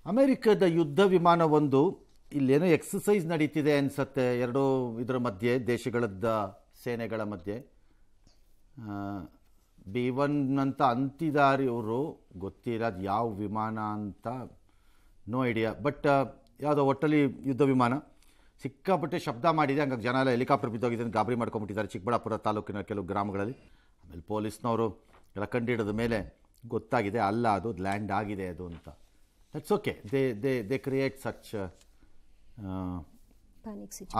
ಅಮೆರಿಕದ ಯುದ್ಧ ವಿಮಾನ ಒಂದು ಇಲ್ಲೇನೋ ಎಕ್ಸಸೈಸ್ ನಡೀತಿದೆ ಅನ್ಸುತ್ತೆ, ಎರಡು ಇದರ ಮಧ್ಯೆ ದೇಶಗಳದ ಸೇನೆಗಳ ಮಧ್ಯೆ. B-1 ಅಂತ ಅಂತಿದ್ದಾರೆ ಇವರು, ಗೊತ್ತಿಲ್ಲ ಅದು ಯಾವ ವಿಮಾನ ಅಂತ, ನೋ ಐಡಿಯಾ. ಬಟ್ ಯಾವುದೋ ಒಟ್ಟಲ್ಲಿ ಯುದ್ಧ ವಿಮಾನ ಸಿಕ್ಕಾಪಟ್ಟೆ ಶಬ್ದ ಮಾಡಿದೆ, ಹಂಗಾಗಿ ಜನ ಎಲ್ಲ ಹೆಲಿಕಾಪ್ಟರ್ ಬಿದ್ದೋಗಿದೆ, ಗಾಬರಿ ಮಾಡ್ಕೊಂಡ್ಬಿಟ್ಟಿದ್ದಾರೆ ಚಿಕ್ಕಬಳ್ಳಾಪುರ ತಾಲೂಕಿನ ಕೆಲವು ಗ್ರಾಮಗಳಲ್ಲಿ. ಆಮೇಲೆ ಪೊಲೀಸ್ನವರು ಎಲ್ಲ ಕಂಡಿಡಿದ ಮೇಲೆ ಗೊತ್ತಾಗಿದೆ ಅಲ್ಲ ಅದು ಲ್ಯಾಂಡ್ ಆಗಿದೆ ಅದು ಅಂತ. That's okay, they create such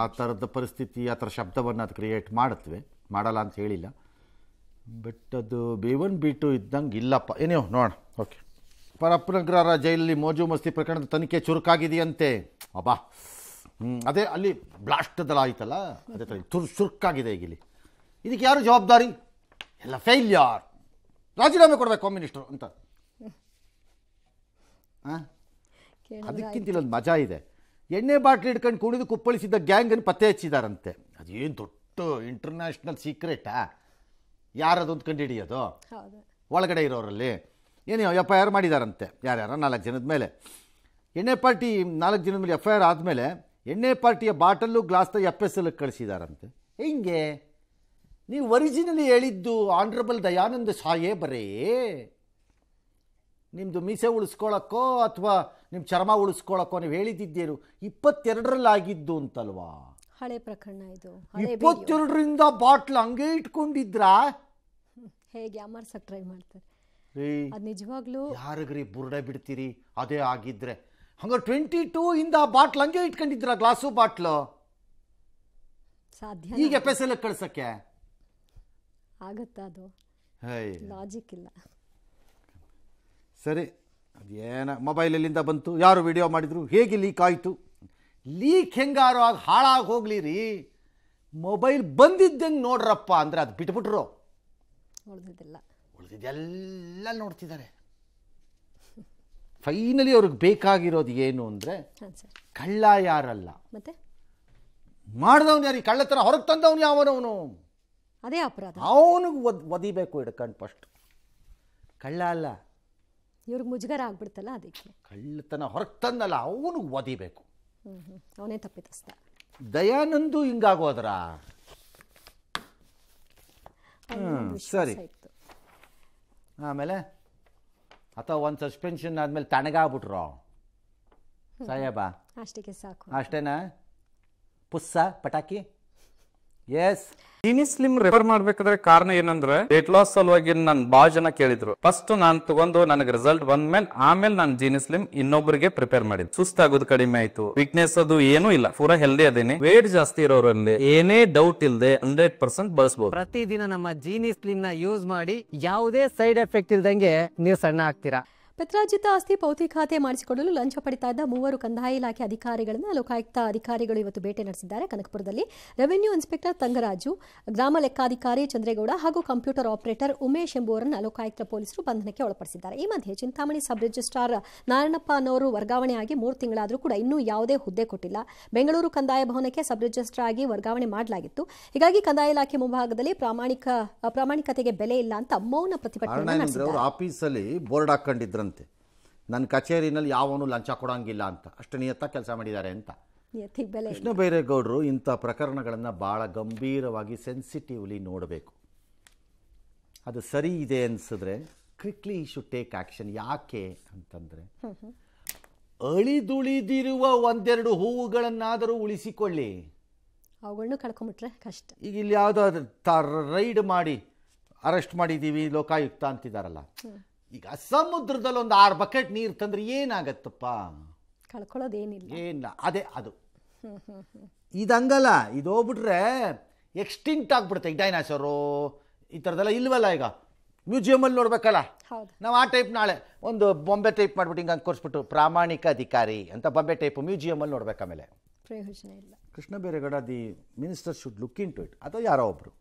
ಆ ಥರದ ಪರಿಸ್ಥಿತಿ, ಆ ಥರ ಶಬ್ದವನ್ನು ಅದು ಕ್ರಿಯೇಟ್ ಮಾಡುತ್ತವೆ, ಮಾಡಲ್ಲ ಅಂತ ಹೇಳಿಲ್ಲ. ಬಟ್ ಅದು B-1 B-2 ಇದ್ದಂಗೆ ಇಲ್ಲಪ್ಪ. ಏನೇ ನೋಡೋಣ. ಓಕೆ, ಪರಪ್ಪನಗರ ಜೈಲಲ್ಲಿ ಮೋಜು ಮಸ್ತಿ ಪ್ರಕರಣದ ತನಿಖೆ ಚುರುಕಾಗಿದೆಯಂತೆ. ಅಬ್ಬಾ, ಅದೇ ಅಲ್ಲಿ ಬ್ಲಾಸ್ಟದಲ್ಲ ಆಯ್ತಲ್ಲ, ಅದೇ ಥರ ಚುರುಕಾಗಿದೆ ಈಗ ಇಲ್ಲಿ. ಇದಕ್ಕೆ ಯಾರು ಜವಾಬ್ದಾರಿ? ಎಲ್ಲ ಫೇಲ್ಯೂರ್, ರಾಜೀನಾಮೆ ಕೊಡಬೇಕು ಹೋಮ್ ಮಿನಿಸ್ಟರ್ ಅಂತ. ಅದಕ್ಕಿಂತ ಇಲ್ಲೊಂದು ಮಜಾ ಇದೆ. ಎಣ್ಣೆ ಬಾಟ್ಲಿ ಹಿಡ್ಕೊಂಡು ಕುಣಿದು ಕುಪ್ಪಳಿಸಿದ್ದ ಗ್ಯಾಂಗನ್ನು ಪತ್ತೆ ಹಚ್ಚಿದಾರಂತೆ. ಅದೇನು ದೊಡ್ಡ ಇಂಟರ್ನ್ಯಾಷನಲ್ ಸೀಕ್ರೆಟಾ? ಯಾರದೊಂದು ಕಂಡು ಹಿಡಿಯೋದು ಒಳಗಡೆ ಇರೋರಲ್ಲಿ. ಏನು FIR ಮಾಡಿದಾರಂತೆ ಯಾರ್ಯಾರ 4 ಜನದ ಮೇಲೆ. ಎಣ್ಣೆ ಪಾರ್ಟಿ 4 ಜನದ ಮೇಲೆ FIR ಆದಮೇಲೆ ಎಣ್ಣೆ ಪಾರ್ಟಿಯ ಬಾಟಲ್ಲು ಗ್ಲಾಸ್ನ FSL ಕಳಿಸಿದಾರಂತೆ. ಹಿಂಗೆ ನೀವು ಒರಿಜಿನಲಿ ಹೇಳಿದ್ದು ಆನರಬಲ್ ದಯಾನಂದ ಸಾಹೇಬರೇ, ನಿಮ್ಮದು ಮೀಸೆ ಉಳಿಸ್ಕೊಳ್ಳೋಕ್ಕೋ ಅಥವಾ ನಿಮ್ಮ ಚರ್ಮ ಉಳಿಸ್ಕೊಳ್ಳೋಕ್ಕೋ ನೀವು ಹೇಳಿದ್ದೇನು 22ರಲ್ಲಿ ಆಗಿದ್ದು ಅಂತಲ್ವಾ? ಹಳೆ ಪ್ರಕರಣ ಇದು. 22ರಿಂದ ಬಾಟ್ಲ್ ಹಂಗೆ ಇಟ್ಕೊಂಡಿದ್ರಾ? ಹೇಗೆ ಅಮರ್ಸಕ್ಕೆ ಟ್ರೈ ಮಾಡ್ತಾರೆ ಅದು ನಿಜವಾಗ್ಲೂ. ಯಾರಿಗ್ರಿ ಬುರ್ಡೆ ಬಿಡ್ತೀರಿ? ಅದೇ ಆಗಿದ್ರೆ ಹಂಗ 22 ಇಂದ ಬಾಟ್ಲ್ ಹಂಗೆ ಇಟ್ಕೊಂಡಿದ್ರ, ಗ್ಲಾಸು ಬಾಟ್ಲು. ಸಾಧ್ಯ ಈಗ FSL ಕಳ್ಸಕ್ಕೆ ಆಗತ್ತಾ? ಅದು ಲಾಜಿಕ್ ಇಲ್ಲ. ಸರಿ, ಅದೇನ ಮೊಬೈಲಲ್ಲಿಂದ ಬಂತು, ಯಾರು ವಿಡಿಯೋ ಮಾಡಿದ್ರು, ಹೇಗೆ ಲೀಕ್ ಆಯಿತು? ಲೀಕ್ ಹೆಂಗಾರು ಆಗಿ ಹಾಳಾಗಿ ಹೋಗ್ಲಿ ರೀ, ಮೊಬೈಲ್ ಬಂದಿದ್ದಂಗೆ ನೋಡ್ರಪ್ಪ ಅಂದರೆ ಅದು ಬಿಟ್ಬಿಟ್ರು. ಉಳಿದಿದ್ದೆಲ್ಲ ನೋಡ್ತಿದ್ದಾರೆ. ಫೈನಲಿ ಅವ್ರಿಗೆ ಬೇಕಾಗಿರೋದು ಏನು ಅಂದರೆ ಕಳ್ಳ ಯಾರಲ್ಲ, ಮತ್ತೆ ಮಾಡಿದವನು ಯಾರು? ಕಳ್ಳತನ ಹೊರಗೆ ತಂದವನು ಯಾವನವನು? ಅದೇ ಅಪರಾಧ. ಅವನಿಗೆ ಒದಿಬೇಕು ಹಿಡ್ಕೊಂಡು ಫಸ್ಟ್. ಕಳ್ಳ ಅಲ್ಲ, ಇವ್ರಿಗೆ ಮುಜುಗರ ಆಗ್ಬಿಡ್ತಲ್ಲ ಅದಕ್ಕೆ. ಕಳ್ಳತನ ಹೊರಗೆ ತಂದಲ್ಲ, ಅವನಿಗೆ ಒದಿಬೇಕು. ಅವನೇ ತಪ್ಪಿತಸ್ಥ. ದಯಾನಂದು ಹಿಂಗಾಗೋದ್ರ? ಸರಿ, ಆಮೇಲೆ ಅಥವಾ ಒಂದು ಸಸ್ಪೆನ್ಷನ್ ಆದ್ಮೇಲೆ ತಣ್ಣಗಾಗ್ಬಿಟ್ರು ಸಾಹೇಬ, ಅಷ್ಟಕ್ಕೆ ಸಾಕು. ಅಷ್ಟೇನಾ? ಪುಸ್ಸ ಪಟಾಕಿ. ಎಸ್, ಜೀನಿ ಸ್ಲಿಮ್ ರೆಫರ್ ಮಾಡ್ಬೇಕಾದ್ರೆ ಕಾರಣ ಏನಂದ್ರೆ ವೇಟ್ ಲಾಸ್ ಸಲುವಾಗಿ ನನ್ ಬಾಳ ಜನ ಕೇಳಿದ್ರು. ಫಸ್ಟ್ ನಾನ್ ತಗೊಂಡು ನನಗೆ ರಿಸಲ್ಟ್ ಬಂದ್ಮೇಲೆ ಆಮೇಲೆ ನಾನು ಜೀನಿ ಸ್ಲಿಮ್ ಇನ್ನೊಬ್ಬರಿಗೆ ಪ್ರಿಪೇರ್ ಮಾಡಿದ್. ಸುಸ್ತಾಗೋದು ಕಡಿಮೆ ಆಯ್ತು, ವೀಕ್ನೆಸ್ ಅದು ಏನೂ ಇಲ್ಲ, ಪೂರಾ ಹೆಲ್ದಿ ಅದೇನೆ. ವೇಟ್ ಜಾಸ್ತಿ ಇರೋರಲ್ಲಿ ಏನೇ ಡೌಟ್ ಇಲ್ಲದೆ 100% ಬಳಸಬಹುದು. ಪ್ರತಿದಿನ ನಮ್ಮ ಜೀನಿ ಸ್ಲಿಮ್ ನ ಯೂಸ್ ಮಾಡಿ ಯಾವುದೇ ಸೈಡ್ ಎಫೆಕ್ಟ್ ಇಲ್ದಂಗೆ ನೀವು ಸಣ್ಣ ಆಗ್ತೀರಾ. ಪಿತ್ರಾರ್ಜಿತ ಆಸ್ತಿ ಪೌತಿ ಖಾತೆ ಮಾಡಿಸಿಕೊಳ್ಳಲು ಲಂಚ ಪಡಿತಾ ಇದ್ದ 3 ಕಂದಾಯ ಇಲಾಖೆ ಅಧಿಕಾರಿಗಳನ್ನು ಲೋಕಾಯುಕ್ತ ಅಧಿಕಾರಿಗಳು ಇವತ್ತು ಭೇಟಿ ನಡೆಸಿದ್ದಾರೆ. ಕನಕಪುರದಲ್ಲಿ ರೆವೆನ್ಯೂ ಇನ್ಸ್ಪೆಕ್ಟರ್ ತಂಗರಾಜು, ಗ್ರಾಮ ಲೆಕ್ಕಾಧಿಕಾರಿ ಚಂದ್ರೇಗೌಡ ಹಾಗೂ ಕಂಪ್ಯೂಟರ್ ಆಪರೇಟರ್ ಉಮೇಶ್ ಎಂಬುವರನ್ನು ಲೋಕಾಯುಕ್ತ ಪೊಲೀಸರು ಬಂಧನಕ್ಕೆ ಒಳಪಡಿಸಿದ್ದಾರೆ. ಈ ಮಧ್ಯೆ ಚಿಂತಾಮಣಿ ಸಬ್ ರಿಜಿಸ್ಟ್ರಾರ್ ನಾರಾಯಣಪ್ಪ ಅನ್ನೋರು ವರ್ಗಾವಣೆಯಾಗಿ 3 ತಿಂಗಳಾದರೂ ಕೂಡ ಇನ್ನೂ ಯಾವುದೇ ಹುದ್ದೆ ಕೊಟ್ಟಿಲ್ಲ. ಬೆಂಗಳೂರು ಕಂದಾಯ ಭವನಕ್ಕೆ ಸಬ್ ರಿಜಿಸ್ಟ್ರಾರ್ ಆಗಿ ವರ್ಗಾವಣೆ ಮಾಡಲಾಗಿತ್ತು. ಹೀಗಾಗಿ ಕಂದಾಯ ಇಲಾಖೆ ಮುಂಭಾಗದಲ್ಲಿ ಪ್ರಾಮಾಣಿಕತೆಗೆ ಬೆಲೆ ಇಲ್ಲ ಅಂತ ಮೌನ ಪ್ರತಿಭಟನೆ ನಡೆಸಿದ್ದಾರೆ. ಆಫೀಸಲ್ಲಿ ಬೋರ್ಡ್ ಹಾಕೊಂಡಿದ್ರು, ನನ್ನ ಕಚೇರಿನಲ್ಲಿ ಯಾವನು ಲಂಚ ಕೊಡೋಂಗಿಲ್ಲ ಅಂತ, ಅಷ್ಟು ನಿಯತ್ತಾಗಿ ಕೆಲಸ ಮಾಡಿದ್ದಾರೆ ಅಂತ. ಕೃಷ್ಣ ಬೈರೇಗೌಡರು ಇಂಥ ಪ್ರಕರಣಗಳನ್ನು ಭಾಳ ಗಂಭೀರವಾಗಿ ಸೆನ್ಸಿಟಿವ್ಲಿ ನೋಡಬೇಕು. ಅದು ಸರಿ ಇದೆ ಅನಿಸಿದ್ರೆ quickly you should take action. ಯಾಕೆ ಅಂತಂದರೆ, ಅಳಿದುಳಿದಿರುವ 1-2 ಹೂವುಗಳನ್ನಾದರೂ ಉಳಿಸಿಕೊಳ್ಳಿ, ಅವುಗಳನ್ನು ಕಳ್ಕೊಂಬಿಟ್ರೆ ಕಷ್ಟ. ಈಗ ಇಲ್ಲಿ ಯಾವುದಾದ್ರು ರೈಡ್ ಮಾಡಿ ಅರೆಸ್ಟ್ ಮಾಡಿದ್ದೀವಿ ಲೋಕಾಯುಕ್ತ ಅಂತಿದ್ದಾರಲ್ಲ, ಈಗ ಸಮುದ್ರದಲ್ಲಿ ಒಂದು 6 ಬಕೆಟ್ ನೀರು ತಂದ್ರೆ ಏನಾಗತ್ತಪ್ಪ? ಕಳ್ಕೊಳ್ಳೋದೇನಿಲ್ಲ, ಏನಿಲ್ಲ. ಅದೇ ಅದು ಇದಂಗಲ್ಲ, ಇದು ಹೋಗ್ಬಿಟ್ರೆ ಎಕ್ಸ್ಟಿಂಕ್ಟ್ ಆಗ್ಬಿಡುತ್ತೆ. ಈಗ ಡೈನಾಸರು ಈ ಥರದ್ದೆಲ್ಲ ಇಲ್ವಲ್ಲ, ಈಗ ಮ್ಯೂಸಿಯಮಲ್ಲಿ ನೋಡ್ಬೇಕಲ್ಲ ನಾವು ಆ ಟೈಪ್. ನಾಳೆ ಒಂದು ಬೊಂಬೆ ಟೈಪ್ ಮಾಡ್ಬಿಟ್ಟು ಹಿಂಗೆ ಕೊರಿಸ್ಬಿಟ್ಟು ಪ್ರಾಮಾಣಿಕ ಅಧಿಕಾರಿ ಅಂತ ಬೊಂಬೆ ಟೈಪ್ ಮ್ಯೂಸಿಯಮಲ್ಲಿ ನೋಡ್ಬೇಕು, ಆಮೇಲೆ ಪ್ರಯೋಜನ ಇಲ್ಲ. Krishna Byregowda the minister should look into it. ಅಥವಾ ಯಾರೋ ಒಬ್ಬರು